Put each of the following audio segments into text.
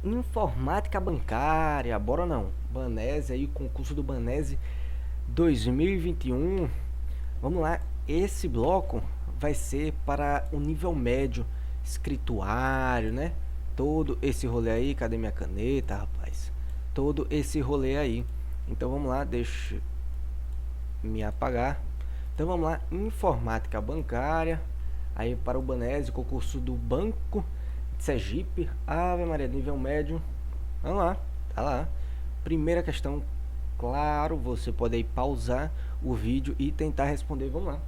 Informática bancária, bora não. Banese aí, concurso do Banese 2021. Vamos lá, esse bloco vai ser para o nível médio, escrituário, né? Todo esse rolê aí, cadê minha caneta, rapaz? Todo esse rolê aí. Então vamos lá, deixa me apagar. Então vamos lá, informática bancária. Aí para o Banese, concurso do Banco de Sergipe, Ave Maria, nível médio. Vamos lá, tá lá. Primeira questão, claro, você pode aí pausar o vídeo e tentar responder. Vamos lá.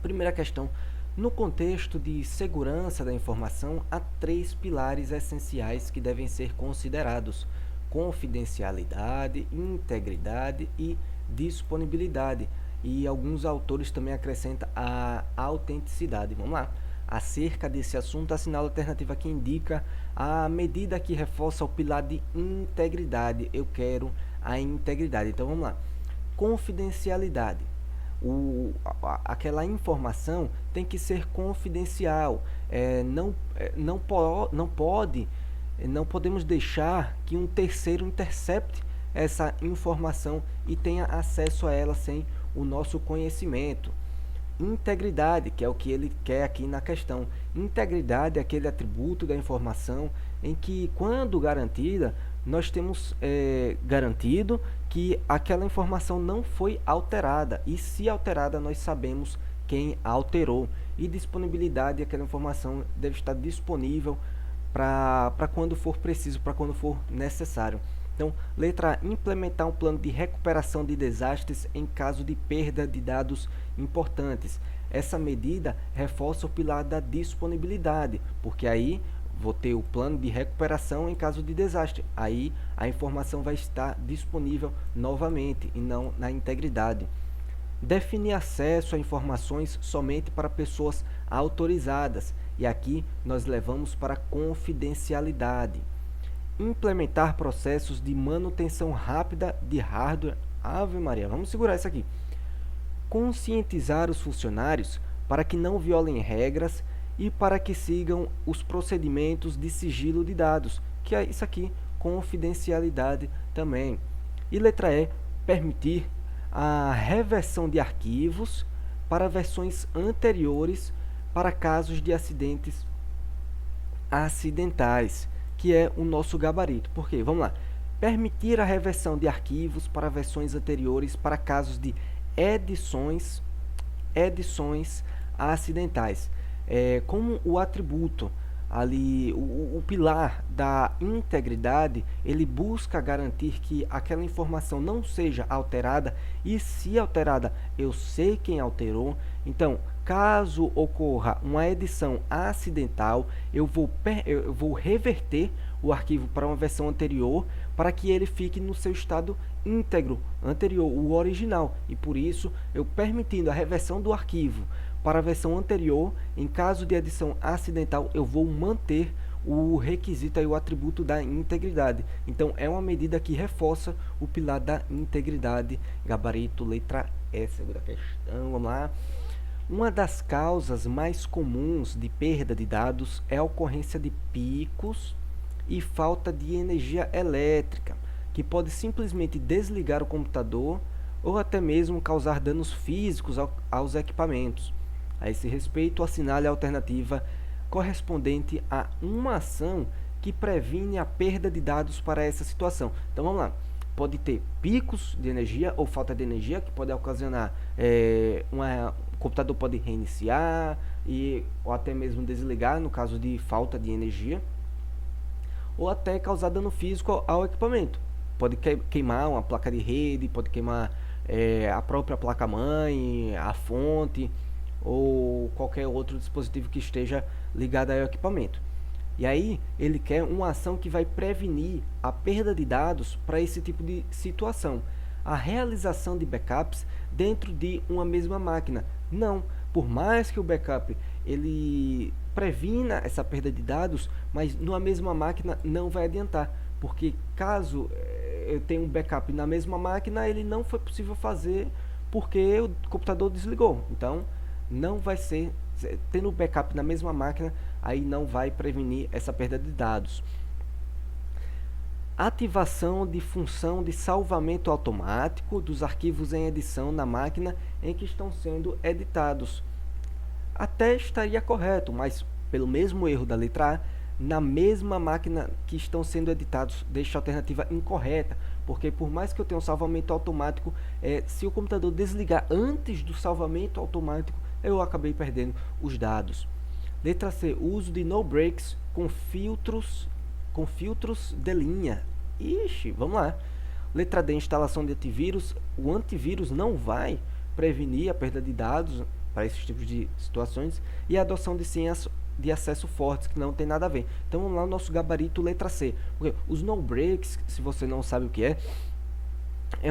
Primeira questão. No contexto de segurança da informação, há três pilares essenciais que devem ser considerados: confidencialidade, integridade e disponibilidade. E alguns autores também acrescentam a autenticidade. Vamos lá. Acerca desse assunto, assinala a alternativa que indica a medida que reforça o pilar de integridade. Eu quero a integridade. Então vamos lá. Confidencialidade. Aquela informação tem que ser confidencial. Não podemos deixar que um terceiro intercepte essa informação e tenha acesso a ela sem o nosso conhecimento. Integridade, que é o que ele quer aqui na questão. Integridade é aquele atributo da informação em que, quando garantida, nós temos garantido que aquela informação não foi alterada. E se alterada, nós sabemos quem alterou. E disponibilidade, aquela informação deve estar disponível para quando for preciso, para quando for necessário. Então, letra A, implementar um plano de recuperação de desastres em caso de perda de dados importantes. Essa medida reforça o pilar da disponibilidade, porque aí vou ter o plano de recuperação em caso de desastre. Aí a informação vai estar disponível novamente e não na integridade. Definir acesso a informações somente para pessoas autorizadas. E aqui nós levamos para confidencialidade. Implementar processos de manutenção rápida de hardware. Ave Maria, vamos segurar isso aqui. Conscientizar os funcionários para que não violem regras e para que sigam os procedimentos de sigilo de dados, que é isso aqui, confidencialidade também. E letra E, permitir a reversão de arquivos para versões anteriores para casos de acidentes acidentais, que é o nosso gabarito. Por quê? Vamos lá. Permitir a reversão de arquivos para versões anteriores para casos de edições acidentais. Como o atributo ali, o pilar da integridade, ele busca garantir que aquela informação não seja alterada, e se alterada, eu sei quem alterou. Então, caso ocorra uma edição acidental, eu vou reverter o arquivo para uma versão anterior, para que ele fique no seu estado íntegro, anterior, o original. E por isso, eu permitindo a reversão do arquivo para a versão anterior, em caso de edição acidental, eu vou manter o requisito e o atributo da integridade. Então, é uma medida que reforça o pilar da integridade. Gabarito, letra E, segunda questão, vamos lá. Uma das causas mais comuns de perda de dados é a ocorrência de picos e falta de energia elétrica, que pode simplesmente desligar o computador ou até mesmo causar danos físicos aos equipamentos. A esse respeito, assinale a alternativa correspondente a uma ação que previne a perda de dados para essa situação. Então vamos lá. Pode ter picos de energia ou falta de energia, que pode ocasionar o computador pode reiniciar ou até mesmo desligar no caso de falta de energia, ou até causar dano físico ao equipamento. Pode queimar uma placa de rede, pode queimar a própria placa-mãe, a fonte ou qualquer outro dispositivo que esteja ligado ao equipamento. E aí ele quer uma ação que vai prevenir a perda de dados para esse tipo de situação. A realização de backups dentro de uma mesma máquina. Não, por mais que o backup ele previna essa perda de dados, mas numa mesma máquina não vai adiantar, porque caso eu tenha um backup na mesma máquina, ele não foi possível fazer porque o computador desligou. Então, não vai ser, tendo backup na mesma máquina, aí não vai prevenir essa perda de dados. ativação de função de salvamento automático dos arquivos em edição na máquina em que estão sendo editados. Até estaria correto, mas pelo mesmo erro da letra A, na mesma máquina que estão sendo editados, deixa a alternativa incorreta, porque por mais que eu tenha um salvamento automático, se o computador desligar antes do salvamento automático, eu acabei perdendo os dados. Letra C, uso de no breaks com filtros de linha. Ixi, vamos lá. Letra D, instalação de antivírus. O antivírus não vai prevenir a perda de dados para esses tipos de situações. E a adoção de senhas de acesso fortes, que não tem nada a ver. Então vamos lá, o nosso gabarito letra C. Porque os no breaks, se você não sabe o que é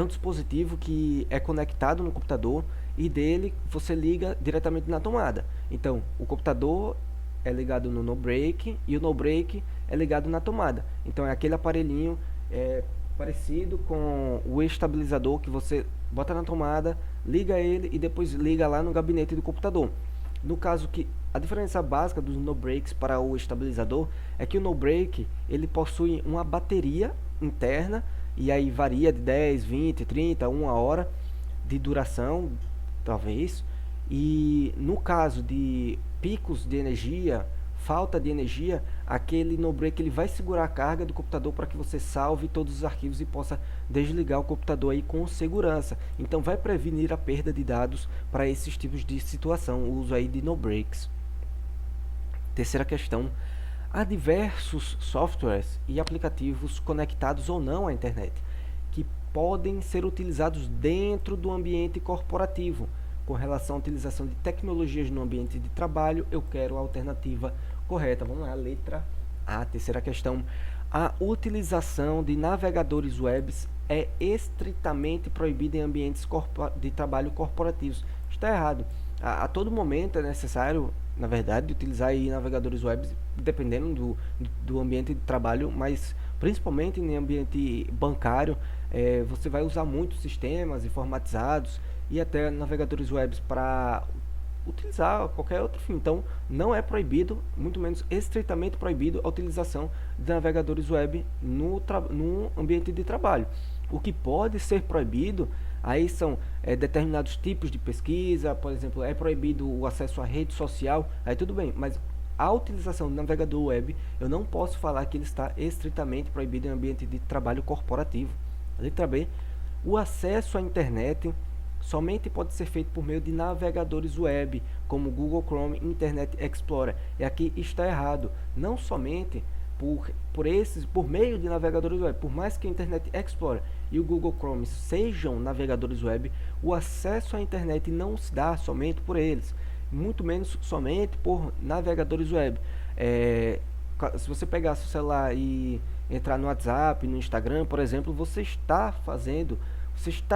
um dispositivo que é conectado no computador e dele você liga diretamente na tomada. Então, o computador é ligado no no break e o no break é ligado na tomada. Então, é aquele aparelhinho parecido com o estabilizador que você bota na tomada, liga ele e depois liga lá no gabinete do computador. No caso que a diferença básica dos no breaks para o estabilizador é que o no break ele possui uma bateria interna e aí varia de 10, 20, 30, 1 hora de duração, talvez. E no caso de picos de energia, falta de energia, aquele no break ele vai segurar a carga do computador para que você salve todos os arquivos e possa desligar o computador aí com segurança. Então vai prevenir a perda de dados para esses tipos de situação, o uso aí de no breaks. Terceira questão: há diversos softwares e aplicativos conectados ou não à internet que podem ser utilizados dentro do ambiente corporativo. Com relação à utilização de tecnologias no ambiente de trabalho, eu quero a alternativa correta. Vamos lá, letra A, terceira questão. A utilização de navegadores webs é estritamente proibida em ambientes de trabalho corporativos. Está errado. A todo momento é necessário, na verdade, utilizar aí navegadores webs, dependendo do ambiente de trabalho, mas principalmente em ambiente bancário, você vai usar muitos sistemas informatizados e até navegadores webs para utilizar qualquer outro fim. Então, não é proibido, muito menos estritamente proibido, a utilização de navegadores web no ambiente de trabalho. O que pode ser proibido aí são determinados tipos de pesquisa, por exemplo, é proibido o acesso à rede social, aí tudo bem, mas a utilização do navegador web, eu não posso falar que ele está estritamente proibido em ambiente de trabalho corporativo. Letra B, o acesso à internet somente pode ser feito por meio de navegadores web, como Google Chrome e Internet Explorer. E aqui está errado. Não somente por meio de navegadores web. Por mais que o Internet Explorer e o Google Chrome sejam navegadores web, o acesso à internet não se dá somente por eles, muito menos somente por navegadores web. Se você pegar seu celular e entrar no WhatsApp, no Instagram, por exemplo, você está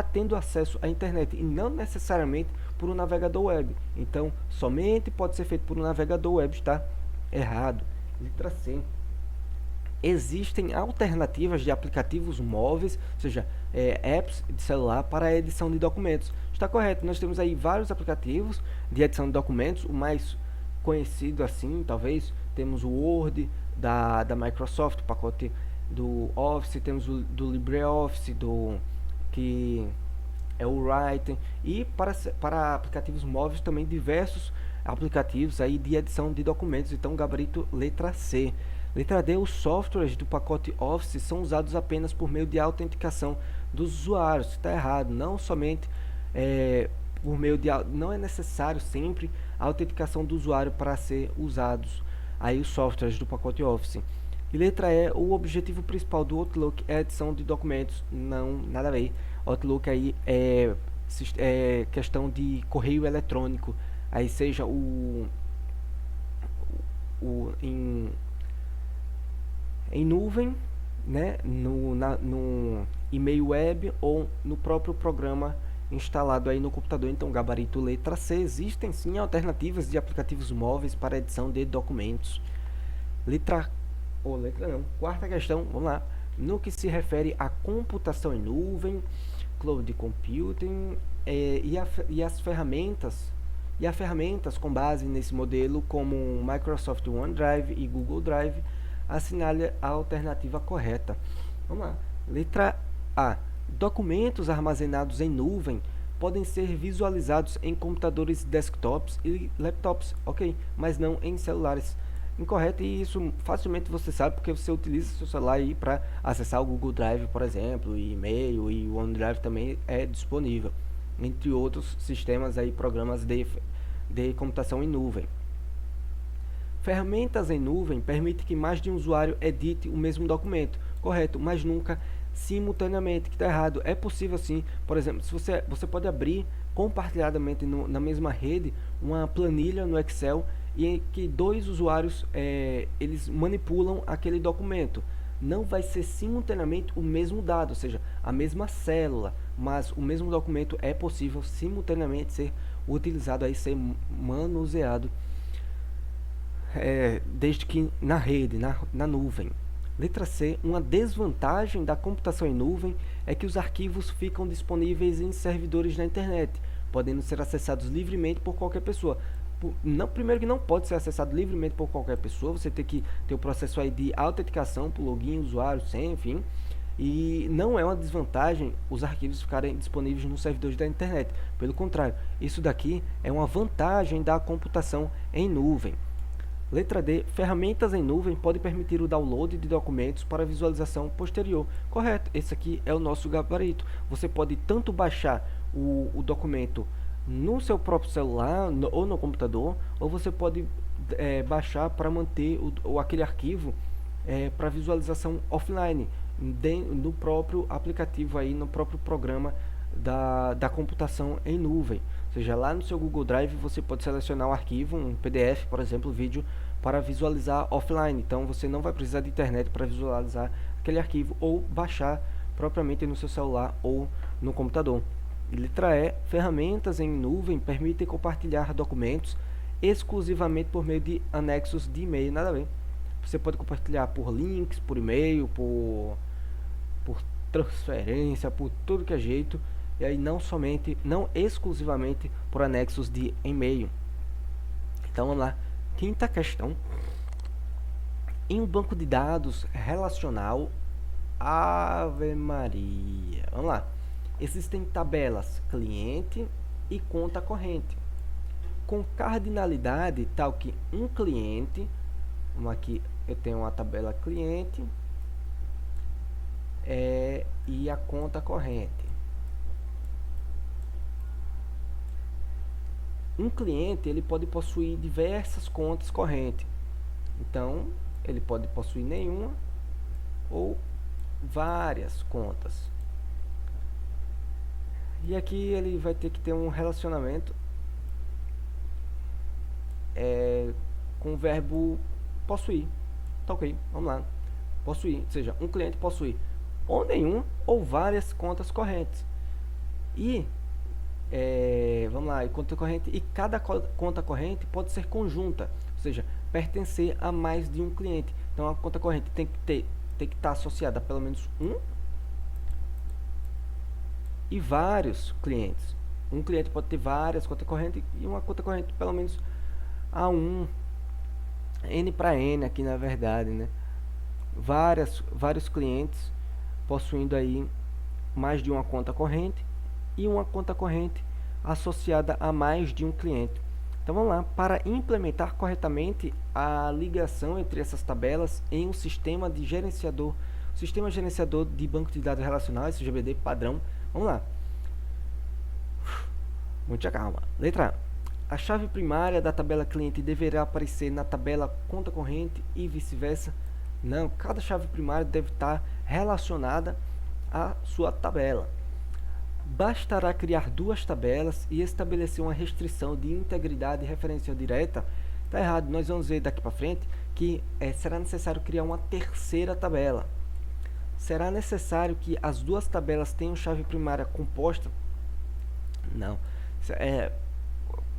tendo acesso à internet e não necessariamente por um navegador web. Então, somente pode ser feito por um navegador web, está errado. Letra C. Existem alternativas de aplicativos móveis, ou seja, apps de celular para a edição de documentos. Está correto, nós temos aí vários aplicativos de edição de documentos. O mais conhecido assim, talvez, temos o Word da Microsoft, o pacote do Office, temos o do LibreOffice, que é o Writer, e para aplicativos móveis também diversos aplicativos aí de edição de documentos. Então, gabarito letra C. Letra D, os softwares do pacote Office são usados apenas por meio de autenticação dos usuários. Está errado, não somente por meio de... Não é necessário sempre a autenticação do usuário para ser usados aí os softwares do pacote Office. E letra E, o objetivo principal do Outlook é a edição de documentos. Não, nada a ver. Outlook aí é questão de correio eletrônico. Aí seja em nuvem, né, no e-mail web ou no próprio programa instalado aí no computador. Então, gabarito letra C. Existem sim alternativas de aplicativos móveis para edição de documentos. Quarta questão, vamos lá. No que se refere à computação em nuvem, cloud computing e as ferramentas com base nesse modelo, como Microsoft OneDrive e Google Drive, assinale a alternativa correta. Vamos lá. Letra A. Documentos armazenados em nuvem podem ser visualizados em computadores desktops e laptops, ok, mas não em celulares. Incorreto, e isso facilmente você sabe porque você utiliza seu celular aí para acessar o Google Drive, por exemplo, e e-mail, e o OneDrive também é disponível, entre outros sistemas aí, programas de computação em nuvem. Ferramentas em nuvem permitem que mais de um usuário edite o mesmo documento, correto, mas nunca simultaneamente, que está errado. É possível sim, por exemplo, se você pode abrir compartilhadamente na mesma rede uma planilha no Excel e em que dois usuários eles manipulam aquele documento. Não vai ser simultaneamente o mesmo dado, ou seja, a mesma célula, mas o mesmo documento é possível simultaneamente ser utilizado, aí ser manuseado, desde que na rede, na nuvem. Letra C. Uma desvantagem da computação em nuvem é que os arquivos ficam disponíveis em servidores na internet, podendo ser acessados livremente por qualquer pessoa. Primeiro que não pode ser acessado livremente por qualquer pessoa, você tem que ter o processo aí de autenticação por login, usuário, senha, enfim. E não é uma desvantagem os arquivos ficarem disponíveis nos servidores da internet. Pelo contrário, isso daqui é uma vantagem da computação em nuvem. Letra D. Ferramentas em nuvem podem permitir o download de documentos para visualização posterior. Correto, esse aqui é o nosso gabarito. Você pode tanto baixar o documento no seu próprio celular ou no computador, ou você pode baixar para manter aquele arquivo para visualização offline, no próprio aplicativo, aí, no próprio programa da computação em nuvem. Ou seja, lá no seu Google Drive você pode selecionar um arquivo, um PDF, por exemplo, vídeo, para visualizar offline. Então você não vai precisar de internet para visualizar aquele arquivo ou baixar propriamente no seu celular ou no computador. Letra E. Ferramentas em nuvem permitem compartilhar documentos exclusivamente por meio de anexos de e-mail. Nada a ver. Você pode compartilhar por links, por e-mail, por transferência, por tudo que é jeito. E aí não exclusivamente por anexos de e-mail. Então vamos lá. Quinta questão. Em um banco de dados relacional, Ave Maria. Vamos lá. Existem tabelas cliente e conta corrente, com cardinalidade tal que um cliente, aqui eu tenho uma tabela cliente e a conta corrente. Um cliente ele pode possuir diversas contas correntes, então ele pode possuir nenhuma ou várias contas. E aqui ele vai ter que ter um relacionamento com o verbo possuir. Tá ok, vamos lá. Possuir, ou seja, um cliente possui ou nenhum ou várias contas correntes. E vamos lá, conta corrente, e cada conta corrente pode ser conjunta, ou seja, pertencer a mais de um cliente. Então a conta corrente tem que estar associada a pelo menos um e vários clientes. Um cliente pode ter várias contas correntes e uma conta corrente pelo menos a um, N para N aqui na verdade, né? Vários clientes possuindo aí mais de uma conta corrente e uma conta corrente associada a mais de um cliente. Então vamos lá, para implementar corretamente a ligação entre essas tabelas em um sistema gerenciador de banco de dados relacionais, CGBD padrão. Vamos lá. Muita calma. Letra A. A chave primária da tabela cliente deverá aparecer na tabela conta corrente e vice-versa? Não, cada chave primária deve estar relacionada à sua tabela. Bastará criar duas tabelas e estabelecer uma restrição de integridade referencial direta? Está errado, nós vamos ver daqui para frente que será necessário criar uma terceira tabela. Será necessário que as duas tabelas tenham chave primária composta? Não.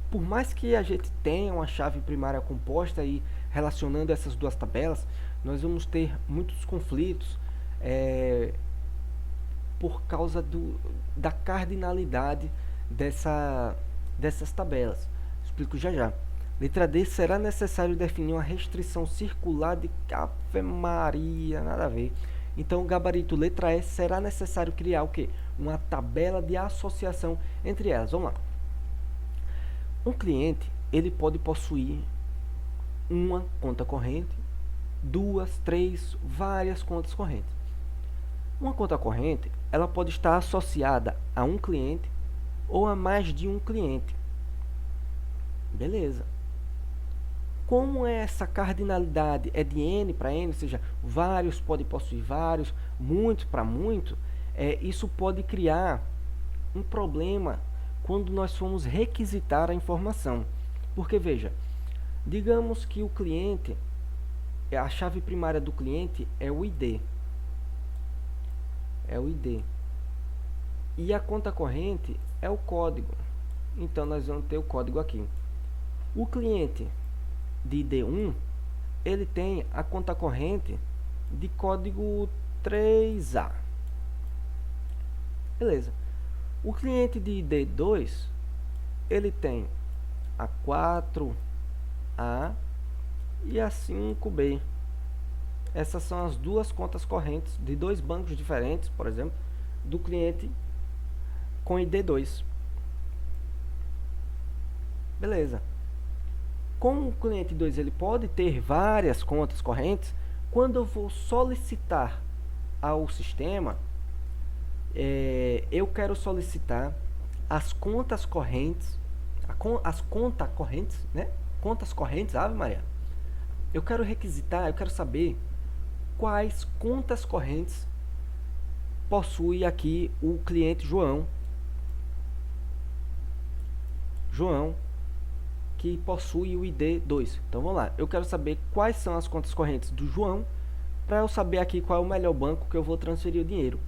Por mais que a gente tenha uma chave primária composta e relacionando essas duas tabelas, nós vamos ter muitos conflitos por causa da cardinalidade dessas tabelas. Explico já já. Letra D. Será necessário definir uma restrição circular de Ave Maria, nada a ver. Então, o gabarito letra E será necessário criar o quê? Uma tabela de associação entre elas. Vamos lá. Um cliente, ele pode possuir uma conta corrente, duas, três, várias contas correntes. Uma conta corrente, ela pode estar associada a um cliente ou a mais de um cliente. Beleza. Como essa cardinalidade é de N para N, ou seja, vários podem possuir vários, muitos para muito, isso pode criar um problema quando nós formos requisitar a informação. Porque, veja, digamos que o cliente, a chave primária do cliente é o ID. É o ID. E a conta corrente é o código. Então, nós vamos ter o código aqui. O cliente de ID1, ele tem a conta corrente de código 3A. Beleza. O cliente de ID2, ele tem a 4A e a 5B. Essas são as duas contas correntes de dois bancos diferentes, por exemplo, do cliente com ID2. Beleza. Como o cliente 2 ele pode ter várias contas correntes, quando eu vou solicitar ao sistema, eu quero solicitar as contas correntes, as contas correntes, né? Contas correntes, Ave Maria. Eu quero requisitar, eu quero saber quais contas correntes possui aqui o cliente João, que possui o ID2. Então vamos lá, eu quero saber quais são as contas correntes do João, para eu saber aqui qual é o melhor banco que eu vou transferir o dinheiro.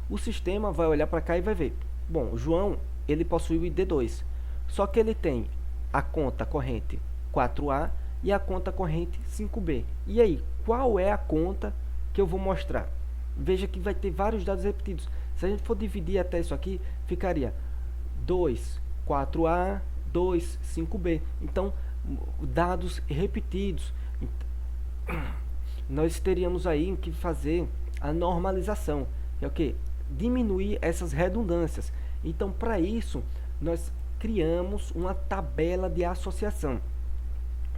O sistema vai olhar para cá e vai ver, bom, o João, ele possui o ID2, só que ele tem a conta corrente 4A e a conta corrente 5B. E aí, qual é a conta que eu vou mostrar? Veja que vai ter vários dados repetidos. Se a gente for dividir até isso aqui, ficaria 2, 4A, 2, 5B. Então, dados repetidos. Nós teríamos aí que fazer a normalização, que é o quê? Diminuir essas redundâncias. Então, para isso, nós criamos uma tabela de associação.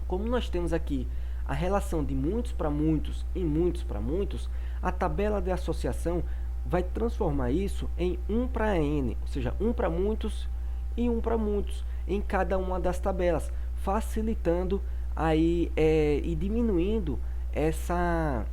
Como nós temos aqui a relação de muitos para muitos e muitos para muitos, a tabela de associação vai transformar isso em 1 para N, ou seja, 1 para muitos e 1 para muitos em cada uma das tabelas, facilitando aí e diminuindo essa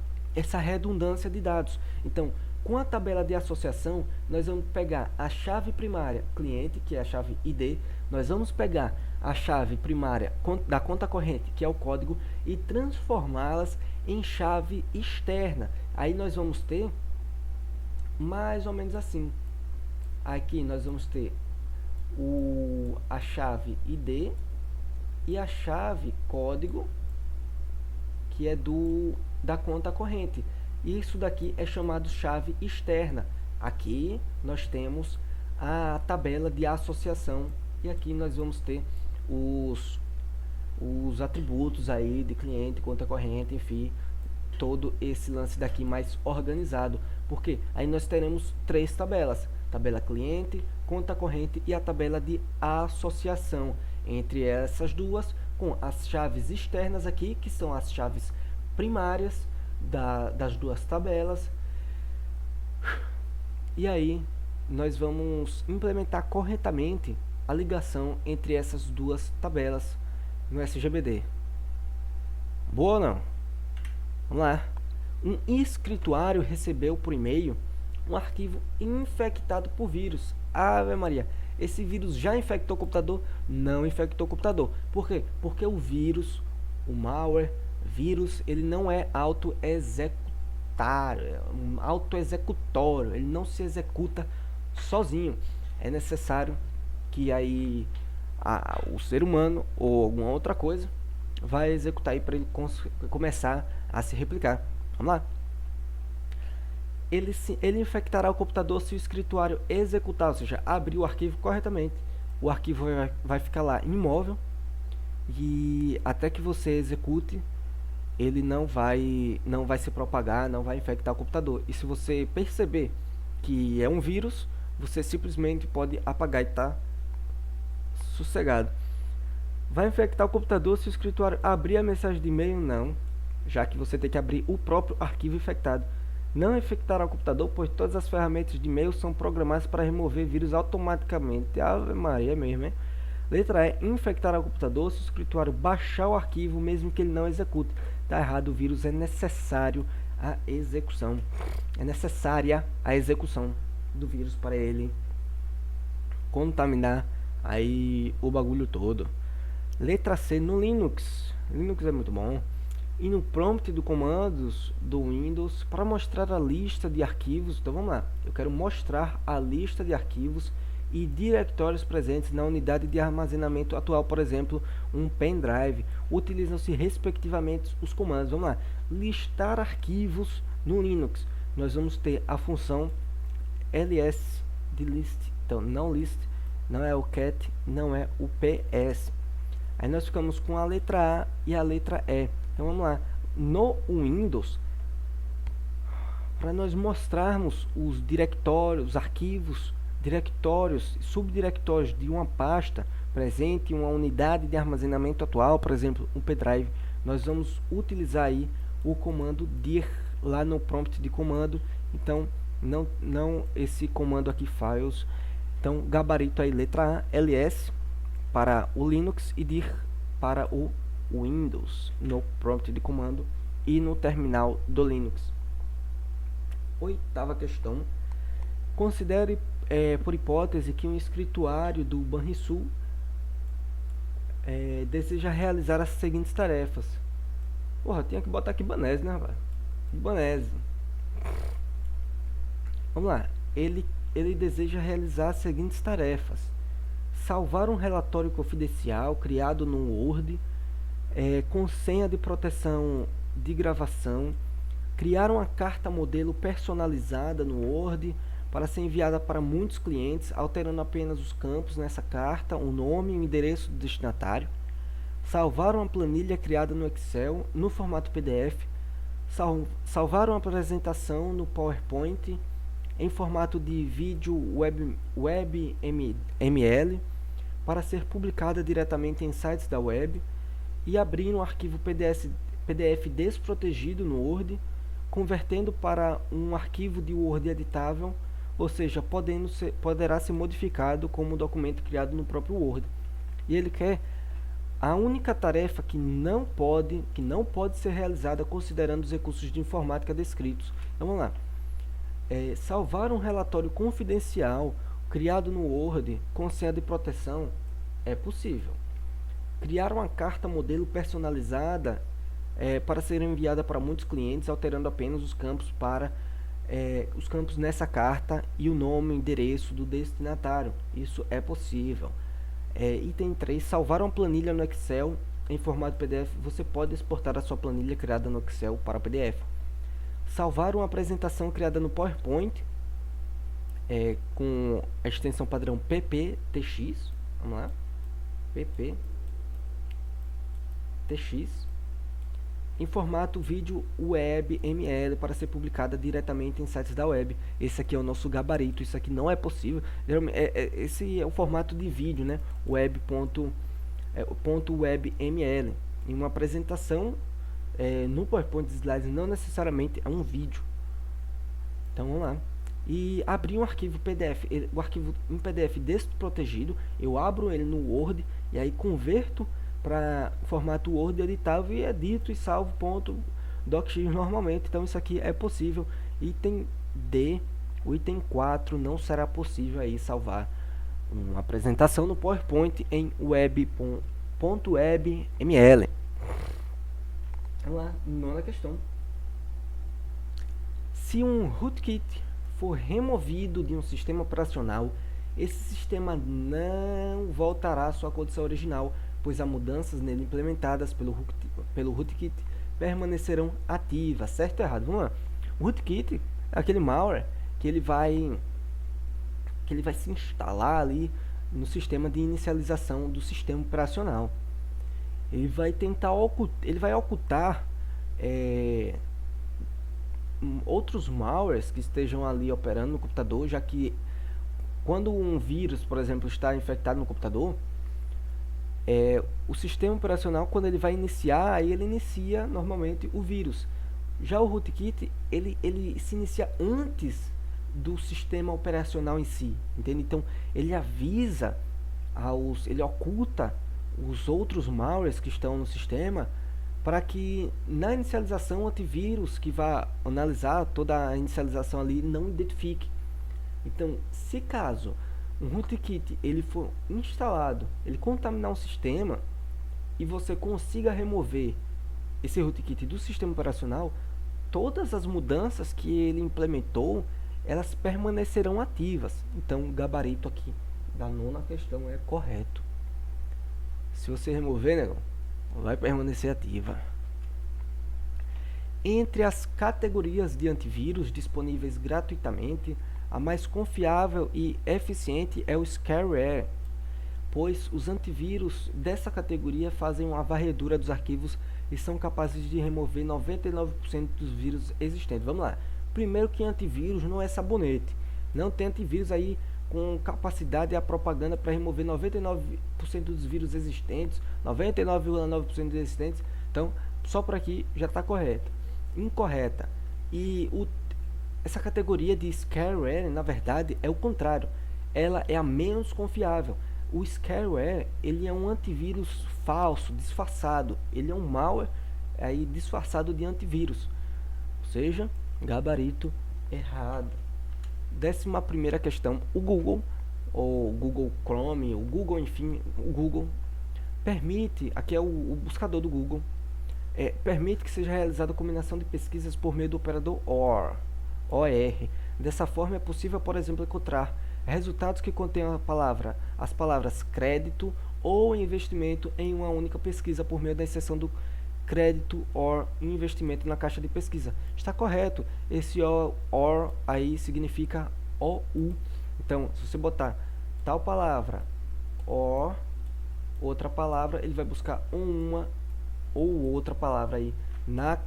redundância de dados. Então, com a tabela de associação, nós vamos pegar a chave primária cliente, que é a chave ID, nós vamos pegar a chave primária da conta corrente, que é o código, e transformá-las em chave externa. Aí nós vamos ter mais ou menos assim. Aqui nós vamos ter a chave ID e a chave código, que é da conta corrente. Isso daqui é chamado chave externa. Aqui nós temos a tabela de associação e aqui nós vamos ter os atributos aí de cliente, conta corrente, enfim, todo esse lance daqui mais organizado, porque aí nós teremos três tabelas: tabela cliente, conta corrente e a tabela de associação. Entre essas duas, com as chaves externas aqui, que são as chaves primárias das duas tabelas. E aí nós vamos implementar corretamente a ligação entre essas duas tabelas no SGBD. Boa ou não? Vamos lá. Um escrituário recebeu por e-mail um arquivo infectado por vírus. Ave Maria, esse vírus já infectou o computador? Não infectou o computador. Por quê? Porque o vírus, o malware, vírus, ele não é autoexecutório, ele não se executa sozinho. É necessário que aí o ser humano ou alguma outra coisa vai executar aí para ele começar a se replicar. Vamos lá. Ele infectará o computador se o escrituário executar, ou seja, abrir o arquivo corretamente. O arquivo vai ficar lá imóvel e até que você execute ele não vai se propagar, não vai infectar o computador. E se você perceber que é um vírus, você simplesmente pode apagar e tá sossegado. Vai infectar o computador se o escritório abrir a mensagem de e-mail? Não, já que você tem que abrir o próprio arquivo infectado. Não infectará o computador, pois todas as ferramentas de e-mail são programadas para remover vírus automaticamente. Ave Maria mesmo, hein? Letra E. Infectará o computador se o escritório baixar o arquivo, mesmo que ele não execute. Está errado, o vírus é necessário a execução. É necessária a execução do vírus para ele contaminar aí o bagulho todo. Letra C. No Linux. Linux é muito bom. E no prompt do comandos do Windows para mostrar a lista de arquivos. Então vamos lá. Eu quero mostrar a lista de arquivos e diretórios presentes na unidade de armazenamento atual, por exemplo, um pendrive. Utilizam-se respectivamente os comandos. Vamos lá. Listar arquivos no Linux. Nós vamos ter a função ls de list. Então não list, não é o cat, não é o ps. Aí nós ficamos com a letra A e a letra E. Então vamos lá. No Windows, para nós mostrarmos os diretórios, os arquivos, diretórios, subdiretórios de uma pasta presente em uma unidade de armazenamento atual, por exemplo, um pendrive, nós vamos utilizar aí o comando dir lá no prompt de comando. Então não esse comando aqui files. Então gabarito aí letra A, ls para o Linux e dir para o Windows no prompt de comando e no terminal do Linux. Oitava questão. Considere por hipótese que um escrituário do Banrisul deseja realizar as seguintes tarefas. Porra, tinha que botar aqui Ibanez, né, rapaz? Ibanez. Vamos lá. Ele deseja realizar as seguintes tarefas: salvar um relatório confidencial criado no Word, com senha de proteção de gravação, criar uma carta modelo personalizada no Word para ser enviada para muitos clientes, alterando apenas os campos nessa carta, o nome e o endereço do destinatário, salvar uma planilha criada no Excel no formato PDF, salvar uma apresentação no PowerPoint em formato de vídeo WebML para ser publicada diretamente em sites da web, e abrir um arquivo PDF desprotegido no Word, convertendo para um arquivo de Word editável, ou seja, poderá ser modificado como um documento criado no próprio Word. E ele quer a única tarefa que não pode ser realizada considerando os recursos de informática descritos. Então vamos lá. Salvar um relatório confidencial criado no Word com senha de proteção é possível. Criar uma carta modelo personalizada para ser enviada para muitos clientes, alterando apenas os campos os campos nessa carta e o nome e endereço do destinatário. Isso é possível. Item 3. Salvar uma planilha no Excel em formato PDF. Você pode exportar a sua planilha criada no Excel para PDF. Salvar uma apresentação criada no PowerPoint com a extensão padrão PPTX. Vamos lá. PPTX em formato vídeo WebML para ser publicada diretamente em sites da web. Esse aqui é o nosso gabarito. Isso aqui não é possível. Esse é o formato de vídeo, né? .webml. Em uma apresentação no PowerPoint Slides não necessariamente é um vídeo. Então vamos lá. E abrir um arquivo PDF. O arquivo em PDF desprotegido, eu abro ele no Word e aí converto para formato Word editável e edito e salvo .docx normalmente. Então isso aqui é possível. Item D, o item 4, não será possível aí salvar uma apresentação no PowerPoint em .webml. Vamos lá, nona questão. Se um rootkit for removido de um sistema operacional, esse sistema não voltará à sua condição original, pois as mudanças nele implementadas pelo rootkit permanecerão ativas. Certo ou errado? Vamos lá. O rootkit é aquele malware que ele vai se instalar ali no sistema de inicialização do sistema operacional. Ele vai ocultar outros malwares que estejam ali operando no computador, já que quando um vírus, por exemplo, está infectado no computador, o sistema operacional, quando ele vai iniciar, aí ele inicia normalmente o vírus. Já o rootkit, ele se inicia antes do sistema operacional em si, entende? Então, ele avisa, ele oculta os outros malwares que estão no sistema, para que na inicialização o antivírus que vai analisar toda a inicialização ali não identifique. Então, se caso um rootkit ele for instalado, ele contaminar um sistema e você consiga remover esse rootkit do sistema operacional, todas as mudanças que ele implementou, elas permanecerão ativas. Então, o gabarito aqui da nona questão é correto. Se você remover, negão, vai permanecer ativa. Entre as categorias de antivírus disponíveis gratuitamente, a mais confiável e eficiente é o Scareware, pois os antivírus dessa categoria fazem uma varredura dos arquivos e são capazes de remover 99% dos vírus existentes. Vamos lá. Primeiro que antivírus não é sabonete. Não tem antivírus aí com capacidade a propaganda para remover 99% dos vírus existentes, 99,9% dos existentes. Então, só por aqui já está correto. Incorreta. E essa categoria de Scareware, na verdade, é o contrário. Ela é a menos confiável. O Scareware, ele é um antivírus falso, disfarçado. Ele é um malware aí disfarçado de antivírus. Ou seja, gabarito errado. 11ª questão. O Google, ou Google Chrome, o Google, enfim, o Google permite, aqui é o buscador do Google, permite que seja realizada a combinação de pesquisas por meio do operador OR. Dessa forma é possível, por exemplo, encontrar resultados que contenham as palavras crédito ou investimento em uma única pesquisa por meio da inserção do crédito or investimento na caixa de pesquisa. Está correto. Esse or aí significa OU. Então, se você botar tal palavra or outra palavra, ele vai buscar uma ou outra palavra aí na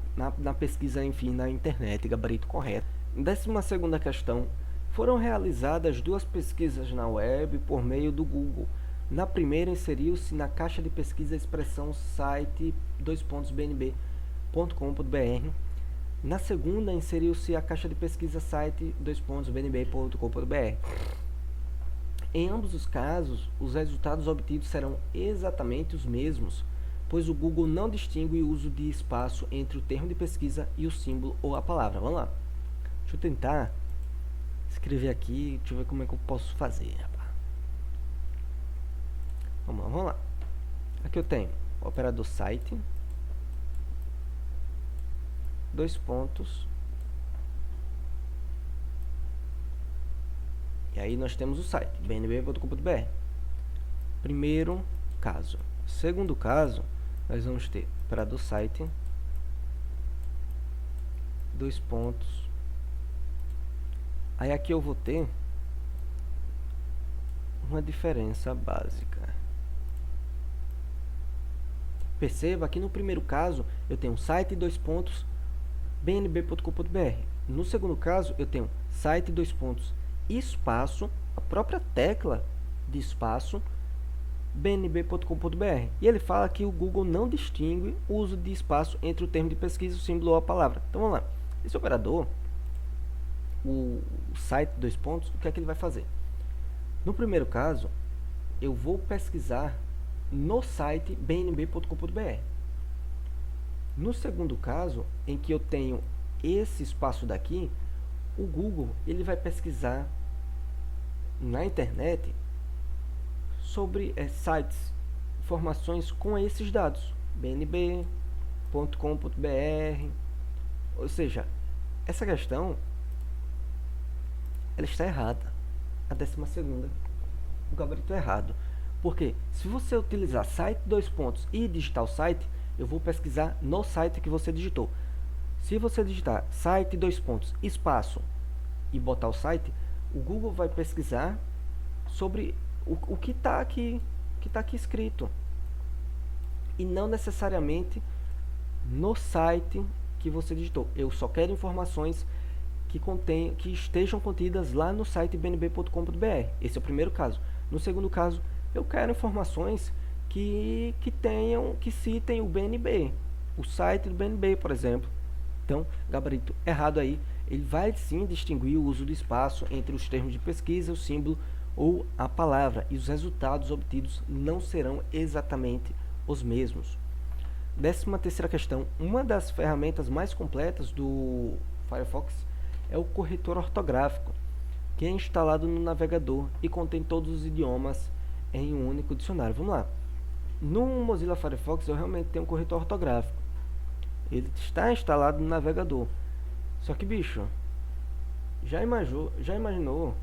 pesquisa, enfim, na internet. Gabarito correto. 12ª questão. Foram realizadas 2 pesquisas na web por meio do Google. Na primeira, inseriu-se na caixa de pesquisa a expressão site .bnb.com.br. Na segunda, inseriu-se a caixa de pesquisa site .bnb.com.br. Em ambos os casos, os resultados obtidos serão exatamente os mesmos, pois o Google não distingue o uso de espaço entre o termo de pesquisa e o símbolo ou a palavra. Vamos lá. Deixa eu tentar escrever aqui, deixa eu ver como é que eu posso fazer. Vamos lá. Aqui eu tenho o operador site, 2 pontos, e aí nós temos o site bnb.com.br. Primeiro caso. Segundo caso, nós vamos ter operador site, 2 pontos. Aí aqui eu vou ter uma diferença básica. Perceba que no primeiro caso eu tenho site 2 pontos bnb.com.br. No segundo caso eu tenho site 2 pontos espaço, a própria tecla de espaço bnb.com.br. E ele fala que o Google não distingue o uso de espaço entre o termo de pesquisa, o símbolo ou a palavra. Então vamos lá. Esse operador, o site 2 pontos, o que é que ele vai fazer? No primeiro caso, eu vou pesquisar no site bnb.com.br. No segundo caso, em que eu tenho esse espaço daqui, o Google ele vai pesquisar na internet sobre sites, informações com esses dados, bnb.com.br. Ou seja, essa questão ela está errada. A 12ª, o gabarito é errado. Porque se você utilizar site 2 pontos e digitar o site, eu vou pesquisar no site que você digitou. Se você digitar site 2 pontos espaço e botar o site, o Google vai pesquisar sobre o que está aqui escrito, e não necessariamente no site que você digitou. Eu só quero informações que estejam contidas lá no site bnb.com.br. Esse é o primeiro caso. No segundo caso, eu quero informações que citem o BNB, o site do BNB, por exemplo. Então, gabarito errado aí, ele vai sim distinguir o uso do espaço entre os termos de pesquisa, o símbolo ou a palavra, e os resultados obtidos não serão exatamente os mesmos. 13ª questão, uma das ferramentas mais completas do Firefox é o corretor ortográfico, que é instalado no navegador e contém todos os idiomas em um único dicionário. Vamos lá. No Mozilla Firefox eu realmente tenho um corretor ortográfico. Ele está instalado no navegador. Só que, bicho, já imaginou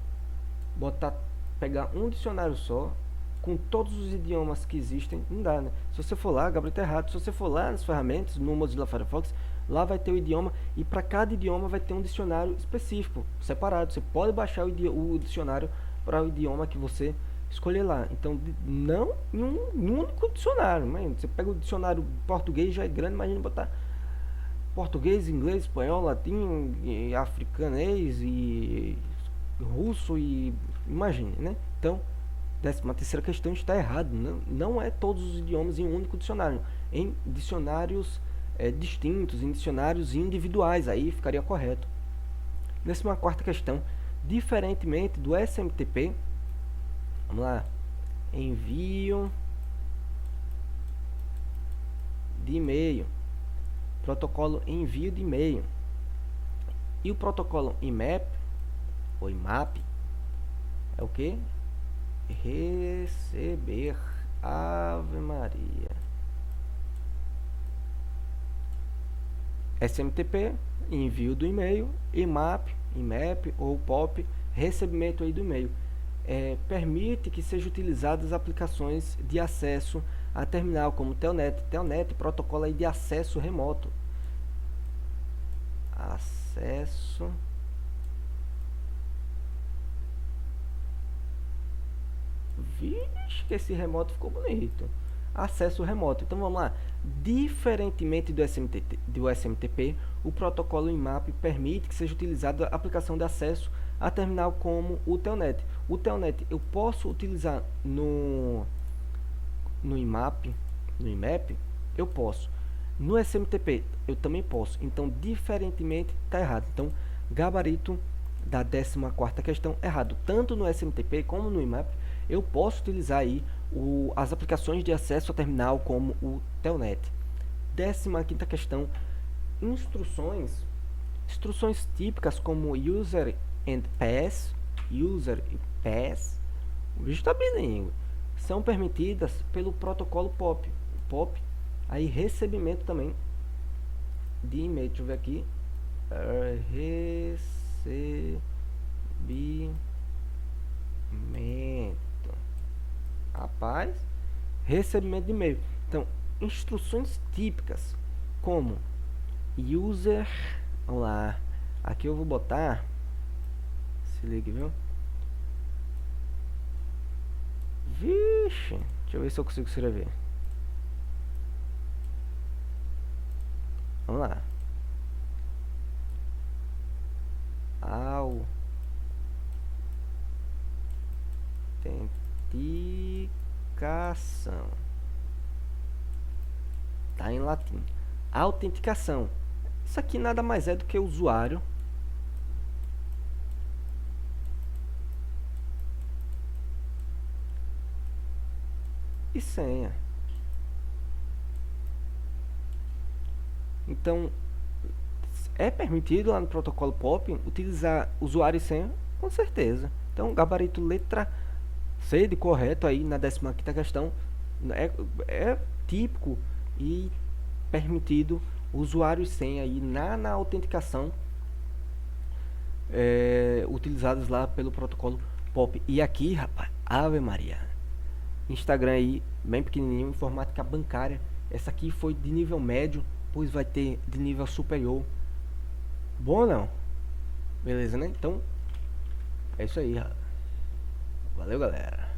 pegar um dicionário só com todos os idiomas que existem? Não dá, né? Se você for lá, gabarito errado. Se você for lá nas ferramentas, no Mozilla Firefox, lá vai ter o idioma e para cada idioma vai ter um dicionário específico, separado. Você pode baixar o dicionário para o idioma que você escolher lá. Então, não em um único dicionário. Né? Você pega o dicionário português, já é grande, imagina botar português, inglês, espanhol, latim, e africanês e russo e imagine, né? Então, 13ª questão está errado. Não é todos os idiomas em um único dicionário. Em dicionários distintos, em dicionários individuais, aí ficaria correto. 14ª questão, diferentemente do SMTP, vamos lá, envio de e-mail, protocolo envio de e-mail e o protocolo IMAP ou IMAP é o que? Receber. Ave Maria. SMTP, envio do e-mail, IMAP ou POP, recebimento aí do e-mail. Permite que sejam utilizadas aplicações de acesso a terminal como Telnet. Telnet, protocolo aí de acesso remoto. Acesso Vixe, que esse remoto ficou bonito. Acesso remoto. Então vamos lá. Diferentemente do SMTP, o protocolo IMAP permite que seja utilizada a aplicação de acesso a terminal como o Telnet. O Telnet eu posso utilizar no IMAP, eu posso. No SMTP eu também posso. Então, diferentemente, está errado. Então, gabarito da 14ª questão errado. Tanto no SMTP como no IMAP eu posso utilizar aí as aplicações de acesso a terminal como o Telnet. 15ª questão, instruções típicas como user e pass, o bicho está bilíngue, são permitidas pelo protocolo POP, aí recebimento também de e-mail, deixa eu ver aqui, recebimento de e-mail. Então, instruções típicas como user, vamos lá, aqui eu vou botar, se ligue, viu? Vixe, deixa eu ver se eu consigo escrever. Vamos lá. Autenticação. Tá em latim. Autenticação. Isso aqui nada mais é do que usuário e senha. Então, é permitido lá no protocolo POP utilizar usuário e senha? Com certeza. Então, gabarito letra C de correto aí na 15ª questão. É típico e permitido usuário e senha aí na autenticação utilizados lá pelo protocolo POP. E aqui, rapaz, Ave Maria, Instagram aí, bem pequenininho, informática bancária. Essa aqui foi de nível médio, pois vai ter de nível superior. Bom ou não? Beleza, né? Então, é isso aí. Valeu, galera.